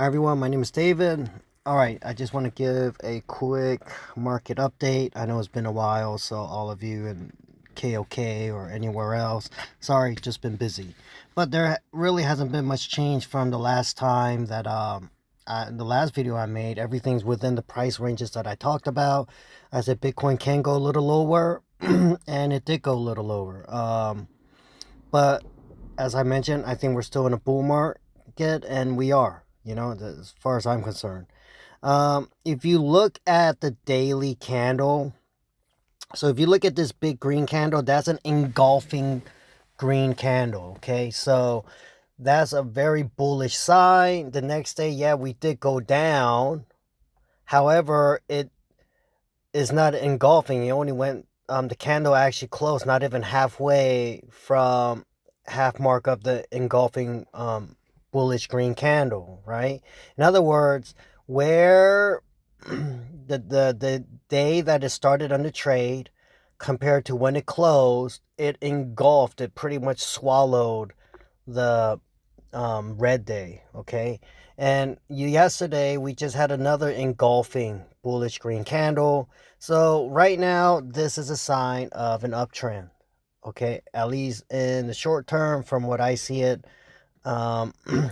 Hi everyone, my name is David. Alright, I just want to give a quick market update. I know it's been a while, so all of you in KOK or anywhere else, sorry, just been busy. But there really hasn't been much change from the last time that the last video I made. Everything's within the price ranges that I talked about. I said Bitcoin can go a little lower, and it did go a little lower. But as I mentioned, I think we're still in a bull market, and we are, as far as I'm concerned. If you look at the daily candle, so if you look at this big green candle, that's an engulfing green candle, okay? So that's a very bullish sign. The next day, yeah, we did go down. However, it is not engulfing. It only went, the candle actually closed not even halfway from half mark of the engulfing bullish green candle, right? In other words, where the day that it started on the trade compared to when it closed, it engulfed, it pretty much swallowed the red day, okay? And yesterday we just had another engulfing bullish green candle. So right now this is a sign of an uptrend, okay? At least in the short term from what I see it.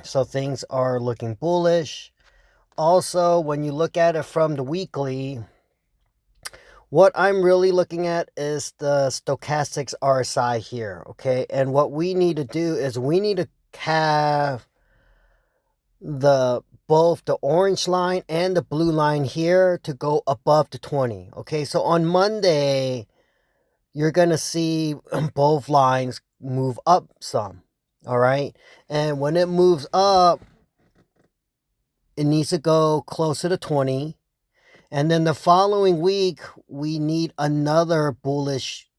So things are looking bullish. Also, when you look at it from the weekly, what I'm really looking at is the stochastics RSI here, okay? And what we need to do is we need to have both the orange line and the blue line here to go above the 20, okay? So on Monday, you're going to see both lines move up some, all right? And when it moves up, it needs to go closer to 20. And then the following week, we need another bullish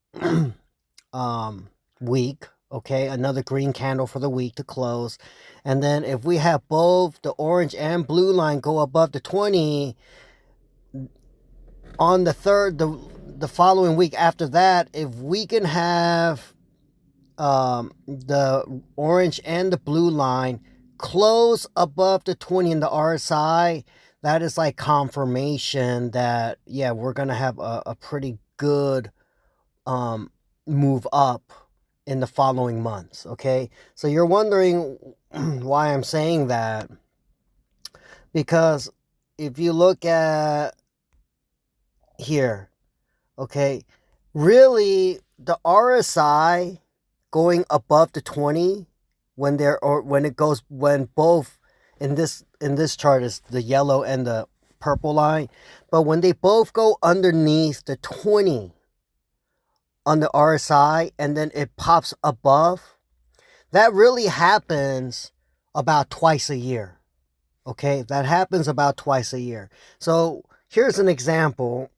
week, okay? Another green candle for the week to close. And then if we have both the orange and blue line go above the 20, on the following week after that, if we can have the orange and the blue line close above the 20 in the RSI, that is like confirmation that, yeah, we're going to have a pretty good move up in the following months, okay? So you're wondering why I'm saying that. Because if you look at here, okay, really the RSI going above the 20 when both in this chart is the yellow and the purple line, but when they both go underneath the 20 on the RSI and then it pops above, that really happens about twice a year. Okay, that happens about twice a year. So here's an example.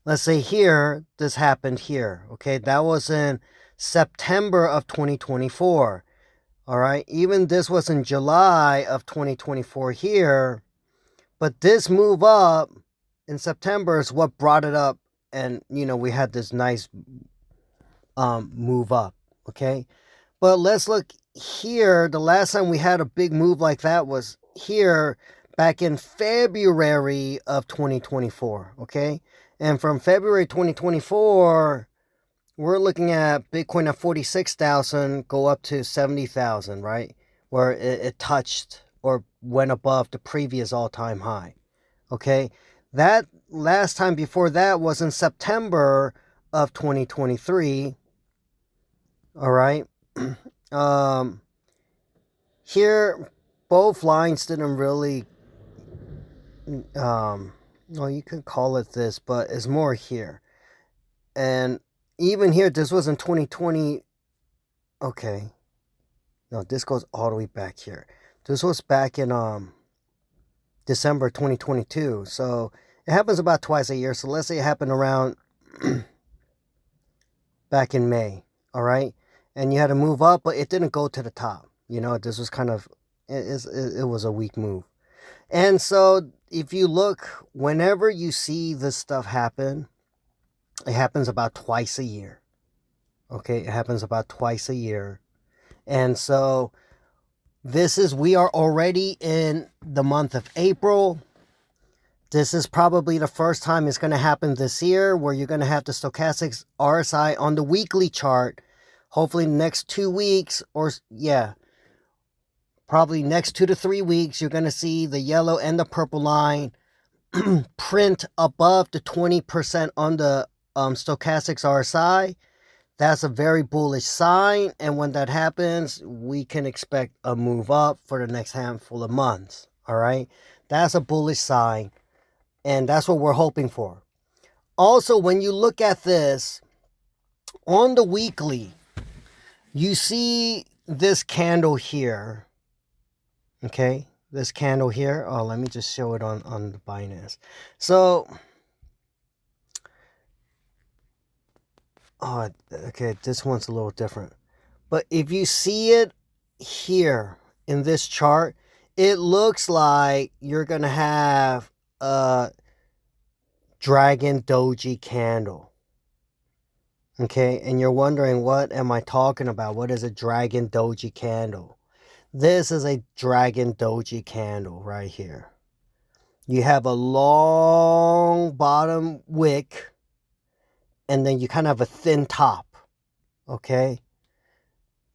Let's say here, this happened here. Okay, that was in September of 2024. All right, even this was in July of 2024 here. But this move up in September is what brought it up. And, we had this nice move up. Okay, but let's look here. The last time we had a big move like that was here back in February of 2024. Okay, and from February 2024, we're looking at Bitcoin at 46,000 go up to 70,000, right? Where it touched or went above the previous all-time high. Okay, that last time before that was in September of 2023. All right. Here both lines didn't really well, you can call it this, but it's more here. And even here, this was in 2020. Okay, no, this goes all the way back here. This was back in December 2022. So it happens about twice a year. So let's say it happened around back in May. All right, and you had to move up, but it didn't go to the top. This was kind of it was a weak move. And so if you look, whenever you see this stuff happen, it happens about twice a year. Okay, it happens about twice a year. And so We are already in the month of April. This is probably the first time it's going to happen this year where you're going to have the stochastic RSI on the weekly chart. Hopefully next 2 weeks, or yeah, probably next 2 to 3 weeks, you're going to see the yellow and the purple line print above the 20% on the stochastics RSI. That's a very bullish sign, and when that happens, we can expect a move up for the next handful of months. All right, that's a bullish sign, and that's what we're hoping for. Also, when you look at this on the weekly, you see this candle here. Okay, this candle here. Oh, let me just show it on the Binance. So, oh, okay, this one's a little different. But if you see it here in this chart, it looks like you're going to have a dragon doji candle. Okay, and you're wondering, what am I talking about? What is a dragon doji candle? This is a dragon doji candle right here. You have a long bottom wick, and then you kind of have a thin top. Okay,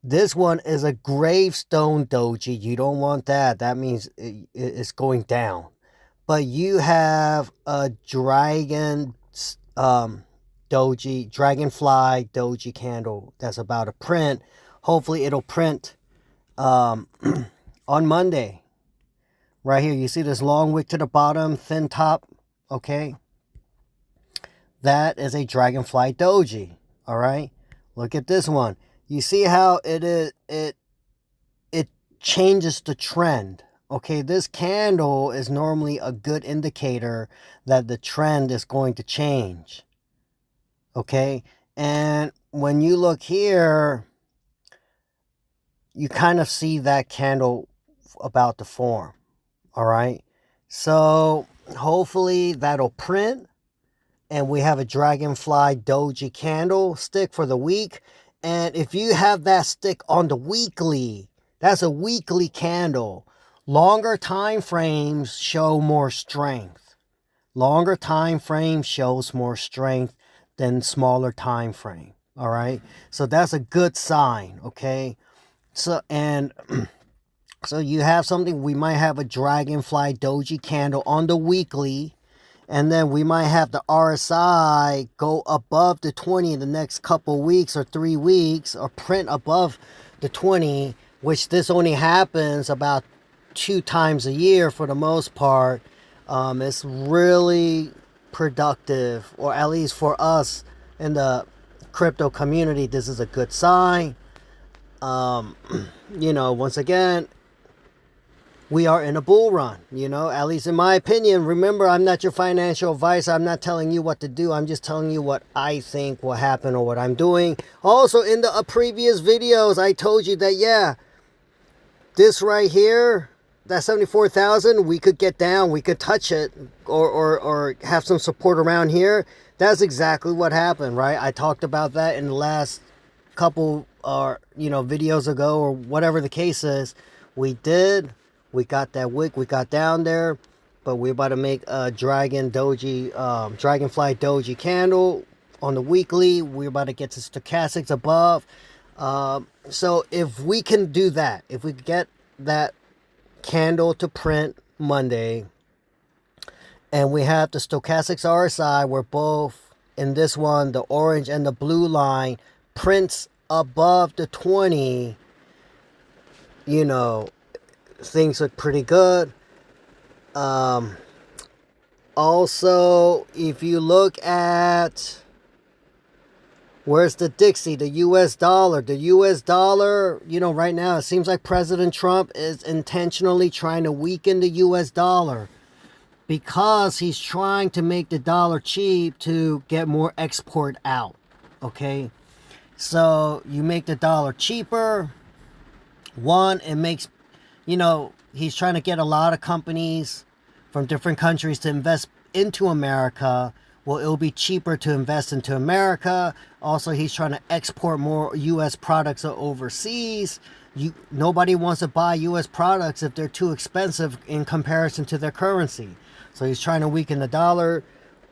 this one is a gravestone doji. You don't want that. That means it's going down. But you have a dragon doji, dragonfly doji candle that's about to print. Hopefully it'll print on Monday. Right here, you see this long wick to the bottom, thin top. Okay, that is a dragonfly doji. All right, look at this one. You see how it changes the trend. Okay, this candle is normally a good indicator that the trend is going to change. Okay, and when you look here, you kind of see that candle about to form. All right, so hopefully that'll print, and we have a dragonfly doji candlestick for the week. And if you have that stick on the weekly, that's a weekly candle. Longer time frames show more strength. Longer time frame shows more strength than smaller time frame. All right, so that's a good sign. Okay, so and so you have something. We might have a dragonfly doji candle on the weekly, and then we might have the RSI go above the 20 in the next couple weeks or 3 weeks, or print above the 20, which this only happens about 2 times a year for the most part. It's really productive, or at least for us in the crypto community, this is a good sign. Once again, we are in a bull run, at least in my opinion. Remember, I'm not your financial advisor. I'm not telling you what to do. I'm just telling you what I think will happen or what I'm doing. Also, in the previous videos, I told you that, yeah, this right here, that 74,000, we could get down, we could touch it, or have some support around here. That's exactly what happened, right? I talked about that in the last couple, videos ago, or whatever the case is. We got that wick, we got down there, but we're about to make a dragonfly doji candle on the weekly. We're about to get to stochastics above. So if we can do that, if we get that candle to print Monday, and we have the stochastics RSI, where both in this one, the orange and the blue line prints above the 20, things look pretty good. Also, if you look at, where's the Dixie, the US dollar? The US dollar, right now it seems like President Trump is intentionally trying to weaken the US dollar, because he's trying to make the dollar cheap to get more export out. Okay, so you make the dollar cheaper. One, it makes, he's trying to get a lot of companies from different countries to invest into America, well, it'll be cheaper to invest into America. Also, he's trying to export more U.S. products overseas. Nobody wants to buy U.S. products if they're too expensive in comparison to their currency. So he's trying to weaken the dollar.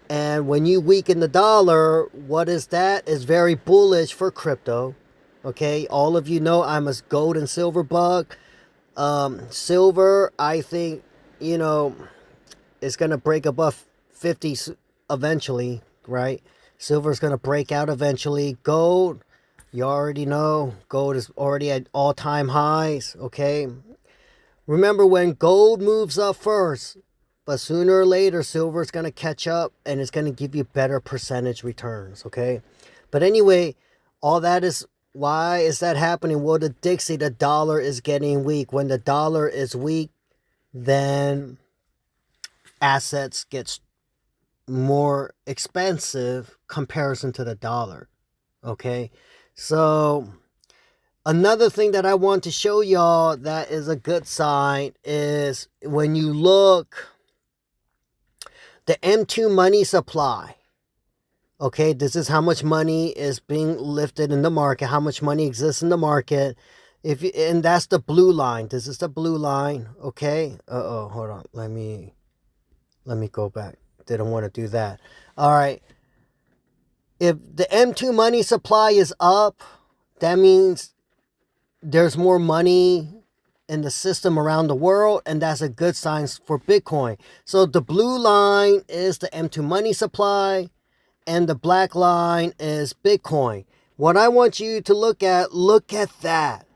And when you weaken the dollar, what is that? It's very bullish for crypto. Okay, all of you know I'm a gold and silver bug. Silver, I think, is going to break above 50 eventually, right? Silver is going to break out eventually. Gold, you already know, gold is already at all-time highs, okay? Remember, when gold moves up first, but sooner or later, silver is going to catch up and it's going to give you better percentage returns, okay? But anyway, all that is, why is that happening? Well, the Dixie, the dollar is getting weak. When the dollar is weak, then assets gets more expensive comparison to the dollar, okay? So another thing that I want to show y'all that is a good sign is when you look, the M2 money supply. Okay, this is how much money is being lifted in the market, how much money exists in the market. And that's the blue line. This is the blue line, okay? Hold on. Let me go back. Didn't want to do that. All right. If the M2 money supply is up, that means there's more money in the system around the world, and that's a good sign for Bitcoin. So the blue line is the M2 money supply, and the black line is Bitcoin. What I want you to look at that.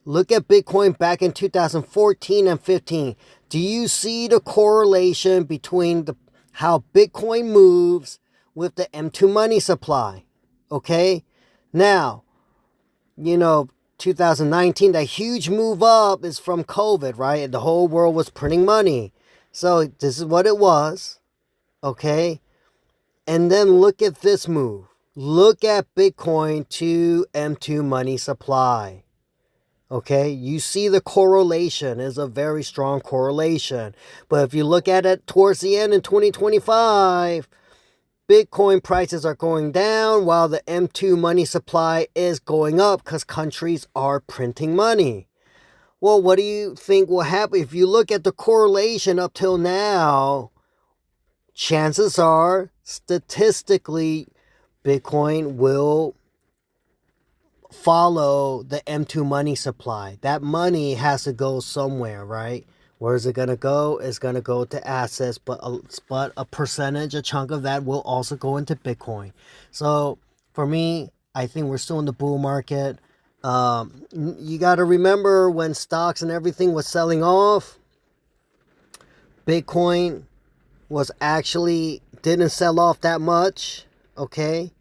Look at Bitcoin back in 2014 and 15. Do you see the correlation between how Bitcoin moves with the M2 money supply? Okay? Now, 2019, that huge move up is from COVID, right? The whole world was printing money. So this is what it was, okay? And then look at this move. Look at Bitcoin to M2 money supply. Okay, you see the correlation is a very strong correlation. But if you look at it towards the end in 2025, Bitcoin prices are going down while the M2 money supply is going up because countries are printing money. Well, what do you think will happen? If you look at the correlation up till now, chances are, statistically, Bitcoin will follow the M2 money supply. That money has to go somewhere, right? Where is it going to go? It's going to go to assets, but a percentage, a chunk of that will also go into Bitcoin. So for me, I think we're still in the bull market. You got to remember when stocks and everything was selling off, Bitcoin was actually didn't sell off that much, okay?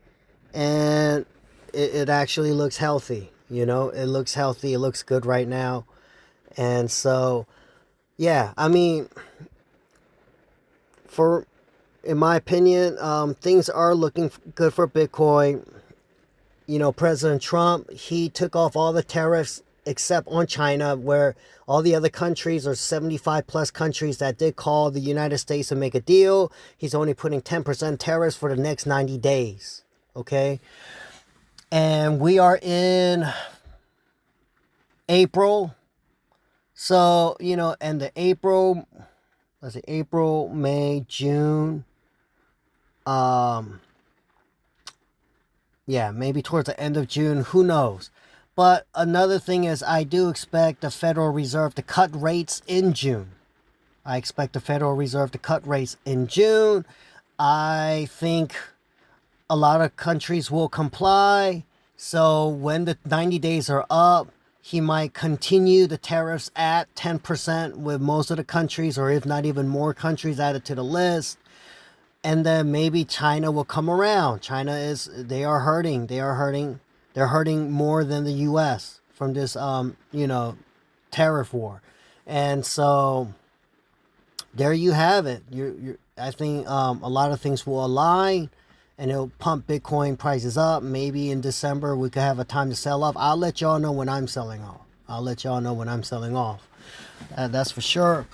And it actually looks healthy, it looks healthy, it looks good right now. And so, yeah, I mean, in my opinion, things are looking good for Bitcoin. President Trump, he took off all the tariffs except on China, where all the other countries, or 75 plus countries that did call the United States to make a deal, he's only putting 10% tariffs for the next 90 days, okay? And we are in April. So, and the April, April, May, June. Yeah, maybe towards the end of June, who knows? But another thing is, I do expect the Federal Reserve to cut rates in June. I expect the Federal Reserve to cut rates in June. I think a lot of countries will comply. So when the 90 days are up, he might continue the tariffs at 10% with most of the countries, or if not even more countries added to the list. And then maybe China will come around. They are hurting. They're hurting more than the U.S. from this, tariff war. And so there you have it. I think a lot of things will align, and it'll pump Bitcoin prices up. Maybe in December we could have a time to sell off. I'll let y'all know when I'm selling off. That's for sure.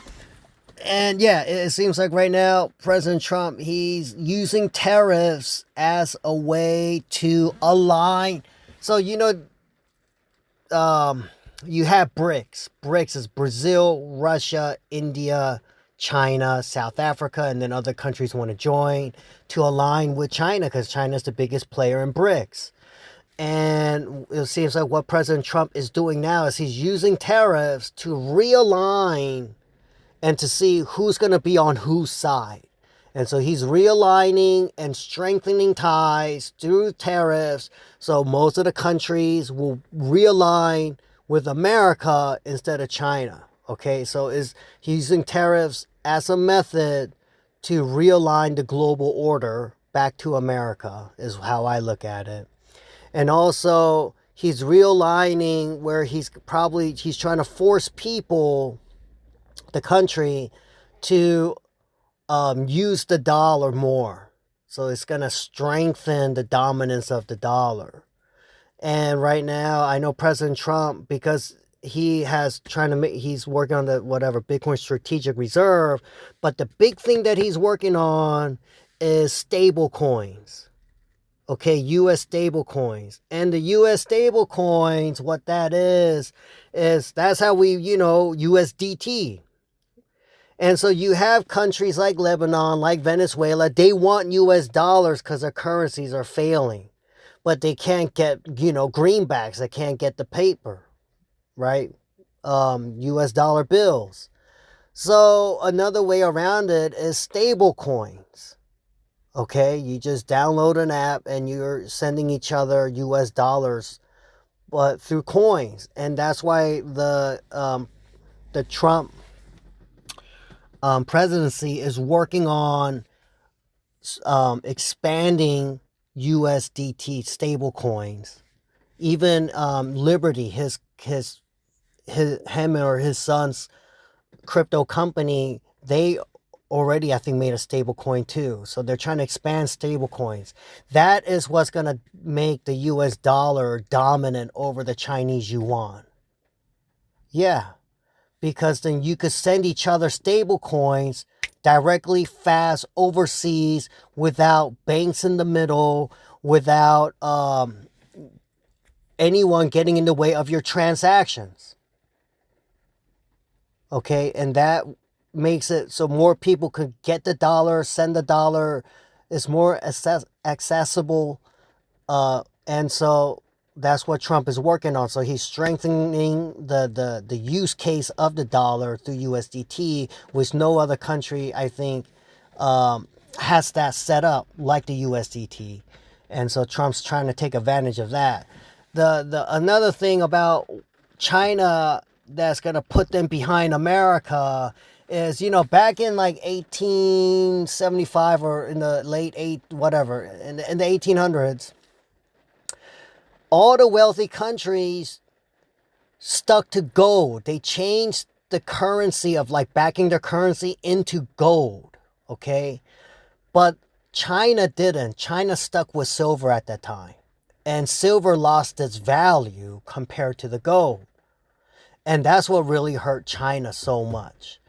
And yeah, it seems like right now, President Trump, he's using tariffs as a way to align. So, um, you have BRICS. BRICS is Brazil, Russia, India, China, South Africa, and then other countries want to join to align with China because China is the biggest player in BRICS. And it seems like what President Trump is doing now is he's using tariffs to realign and to see who's going to be on whose side. And so he's realigning and strengthening ties through tariffs. So most of the countries will realign with America instead of China. Okay, so he's using tariffs as a method to realign the global order back to America, is how I look at it. And also, he's realigning where he's trying to force people, the country, to use the dollar more. So it's going to strengthen the dominance of the dollar. And right now, I know President Trump, because he's working on the whatever Bitcoin strategic reserve, but the big thing that he's working on is stable coins. Okay, US stable coins. And the US stable coins, what that is that's how we, USDT. And so you have countries like Lebanon, like Venezuela, they want US dollars because their currencies are failing. But they can't get, greenbacks. They can't get the paper, right? US dollar bills. So another way around it is stable coins. Okay, you just download an app and you're sending each other US dollars, but through coins. And that's why the Trump presidency is working on expanding USDT stable coins. Even Liberty, him or his son's crypto company, they already, I think, made a stable coin too. So they're trying to expand stable coins. That is what's going to make the US dollar dominant over the Chinese yuan. Yeah, because then you could send each other stable coins directly, fast, overseas, without banks in the middle, without anyone getting in the way of your transactions. Okay, and that makes it so more people could get the dollar, send the dollar. It's more accessible. And so that's what Trump is working on. So he's strengthening the use case of the dollar through USDT, which no other country, I think, has that set up like the USDT. And so Trump's trying to take advantage of that. The another thing about China that's going to put them behind America is, back in like 1875 or in the late in the 1800s, all the wealthy countries stuck to gold. They changed the currency of like backing their currency into gold. Okay. But China didn't. China stuck with silver at that time. And silver lost its value compared to the gold. And that's what really hurt China so much.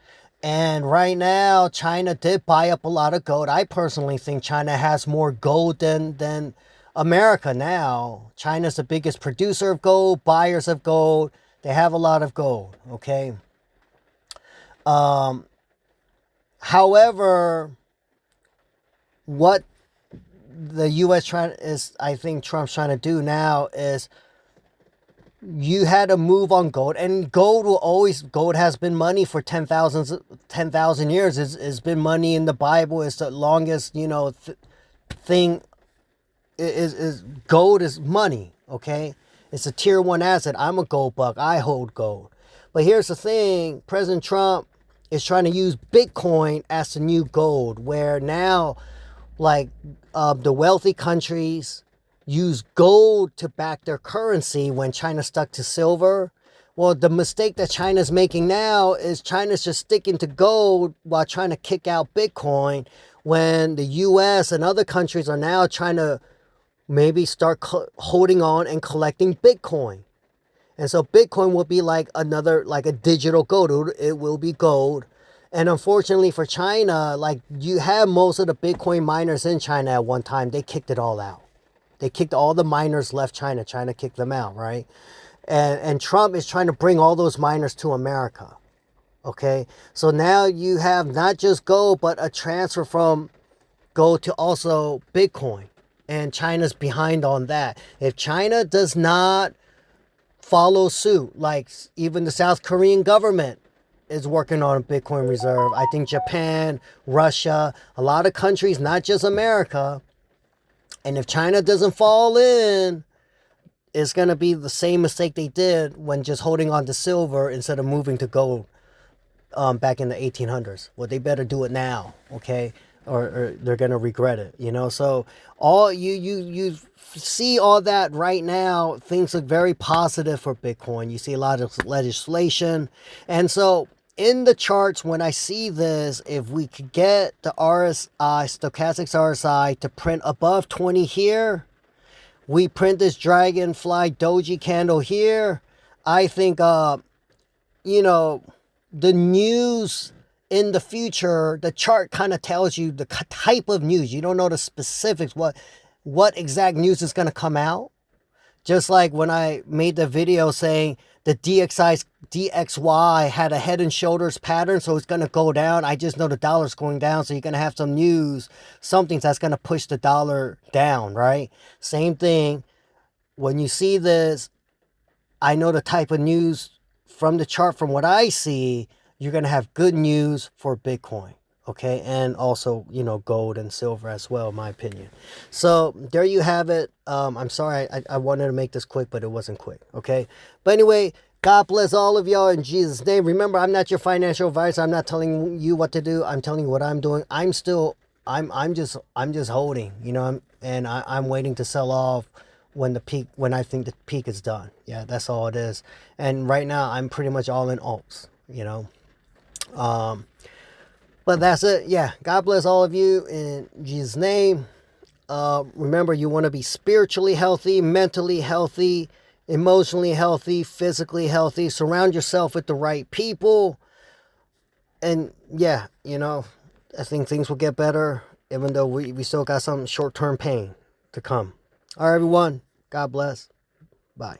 And right now, China did buy up a lot of gold. I personally think China has more gold than America now. China's the biggest producer of gold, buyers of gold. They have a lot of gold, okay? However, what the U.S. I think Trump's trying to do now is, you had to move on gold, and gold has been money for 10,000 years. It's been money in the Bible. It's the longest, thing is gold is money. Okay. It's a tier 1 asset. I'm a gold buck. I hold gold. But here's the thing. President Trump is trying to use Bitcoin as the new gold, where now, like, the wealthy countries use gold to back their currency when China stuck to silver. Well, the mistake that China's making now is China's just sticking to gold while trying to kick out Bitcoin, when the US and other countries are now trying to maybe start holding on and collecting Bitcoin. And so Bitcoin will be like a digital gold. It will be gold. And unfortunately for China, like you had most of the Bitcoin miners in China at one time, they kicked it all out. They kicked all the miners left China. China kicked them out, right? And Trump is trying to bring all those miners to America. Okay, so now you have not just gold, but a transfer from gold to also Bitcoin. And China's behind on that. If China does not follow suit, like even the South Korean government is working on a Bitcoin reserve. I think Japan, Russia, a lot of countries, not just America. And if China doesn't fall in, it's going to be the same mistake they did when just holding on to silver instead of moving to gold back in the 1800s. Well, they better do it now, okay? Or they're going to regret it, you know? So all you see all that right now. Things look very positive for Bitcoin. You see a lot of legislation. And so in the charts, when I see this, if we could get the RSI, stochastics RSI, to print above 20 here, we print this dragonfly doji candle here, I think, you know, the news in the future, the chart kind of tells you the type of news. You don't know the specifics, what exact news is going to come out. Just like when I made the video saying the DXY had a head and shoulders pattern, so it's going to go down. I just know the dollar's going down, so you're going to have some news, something that's going to push the dollar down, right? Same thing. When you see this, I know the type of news from the chart, from what I see, you're going to have good news for Bitcoin. Okay, and also, you know, gold and silver as well, in my opinion. So there you have it. I'm sorry, I wanted to make this quick, but it wasn't quick. Okay, but anyway, God bless all of y'all in Jesus' name. Remember, I'm not your financial advisor. I'm not telling you what to do. I'm telling you what I'm doing. I'm just holding. You know, I'm waiting to sell off when I think the peak is done. Yeah, that's all it is. And right now, I'm pretty much all in alts. You know. But that's it. Yeah. God bless all of you in Jesus' name. Remember, you want to be spiritually healthy, mentally healthy, emotionally healthy, physically healthy. Surround yourself with the right people. And yeah, you know, I think things will get better, even though we still got some short-term pain to come. All right, everyone. God bless. Bye.